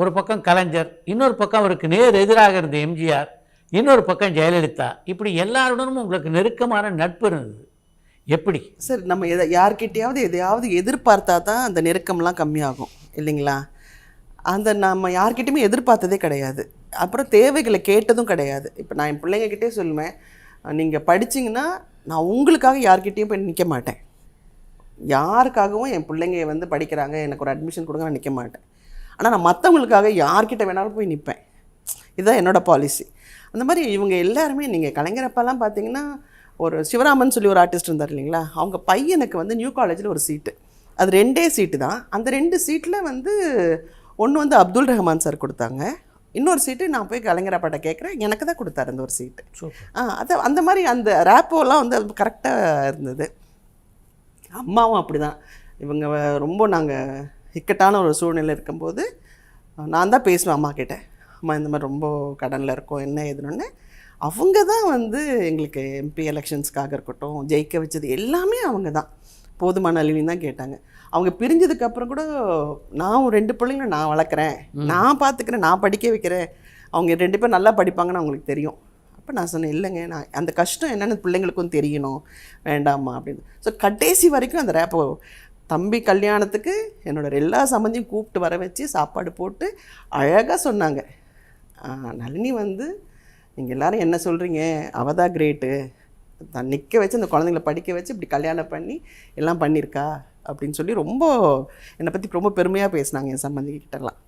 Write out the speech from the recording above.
ஒரு பக்கம் கலைஞர், இன்னொரு பக்கம் அவருக்கு நேர் எதிராக இருந்த எம்ஜிஆர், இன்னொரு பக்கம் ஜெயலலிதா, இப்படி எல்லாருடனும் உங்களுக்கு நெருக்கமான நட்பு இருந்தது. எப்படி? சார் நம்ம யார்கிட்டயாவது எதையாவது எதிர்பார்த்தா தான் அந்த நெருக்கம்லாம் கம்மியாகும் இல்லைங்களா? அந்த நம்ம யார்கிட்டையுமே எதிர்பார்த்ததே கிடையாது. அப்புறம் தேவைகளை கேட்டதும் கிடையாது. இப்போ நான் என் பிள்ளைங்கக்கிட்டே சொல்லுவேன், நீங்கள் படிச்சிங்கன்னா நான் உங்களுக்காக யார்கிட்டையும் போய் நிற்க மாட்டேன். யாருக்காகவும் என் பிள்ளைங்க வந்து படிக்கிறாங்க, எனக்கு ஒரு அட்மிஷன் கொடுங்க, நான் நிற்க மாட்டேன். ஆனால் நான் மற்றவங்களுக்காக யார்கிட்ட வேணாலும் போய் நிற்பேன். இதுதான் என்னோடய பாலிசி. அந்த மாதிரி இவங்க எல்லாருமே நீங்கள் கலைஞரப்பெல்லாம் பார்த்தீங்கன்னா, ஒரு சிவராமன் சொல்லி ஒரு ஆர்டிஸ்ட் இருந்தார் இல்லைங்களா, அவங்க பையனுக்கு வந்து நியூ காலேஜில் ஒரு சீட்டு, அது 2 சீட்டு தான். அந்த 2 சீட்டில் வந்து ஒன்று வந்து அப்துல் ரஹ்மான் சார் கொடுத்தாங்க, இன்னொரு சீட்டு நான் போய் கலைஞரப்பாட்ட கேட்குறேன், எனக்கு தான் கொடுத்தாரு அந்த ஒரு சீட்டு. அது அந்த மாதிரி அந்த ரேப்போலாம் வந்து கரெக்டாக இருந்தது. அம்மாவும் அப்படி தான். இவங்க ரொம்ப நாங்கள் இக்கட்டான ஒரு சூழ்நிலை இருக்கும்போது நான் தான் பேசுவேன் அம்மா கிட்டே, அம்மா இந்த மாதிரி ரொம்ப கடனில் இருக்கோம், என்ன ஏதுன்னு. அவங்க தான் வந்து எங்களுக்கு எம்பி எலெக்ஷன்ஸ்க்காக இருக்கட்டும், ஜெயிக்க வச்சது எல்லாமே அவங்க தான். போதுமான அழிவுன்னு தான் கேட்டாங்க. அவங்க பிரிஞ்சதுக்கப்புறம் கூட நான் 2 பிள்ளைங்களை நான் வளர்க்குறேன், நான் பார்த்துக்கிறேன், நான் படிக்க வைக்கிறேன், அவங்க 2 பேர் நல்லா படிப்பாங்கன்னு அவங்களுக்கு தெரியும். அப்போ நான் சொன்னேன், இல்லைங்க, நான் அந்த கஷ்டம் என்னென்னு பிள்ளைங்களுக்கும் தெரியணும், வேண்டாமா அப்படின்னு. ஸோ கடைசி வரைக்கும் அந்த ரேப்போ தம்பி கல்யாணத்துக்கு என்னோடய எல்லா சம்மந்தியும் கூப்பிட்டு வர வச்சு சாப்பாடு போட்டு அழகாக சொன்னாங்க, நளினி வந்து நீங்கள் எல்லோரும் என்ன சொல்கிறீங்க, அவள் தான் கிரேட்டு, தான் நிற்க வச்சு அந்த குழந்தைங்கள படிக்க வச்சு இப்படி கல்யாணம் பண்ணி எல்லாம் பண்ணியிருக்கா அப்படின்னு சொல்லி ரொம்ப என்னை பற்றி ரொம்ப பெருமையாக பேசினாங்க என் சம்மந்திக்கிட்டலாம்.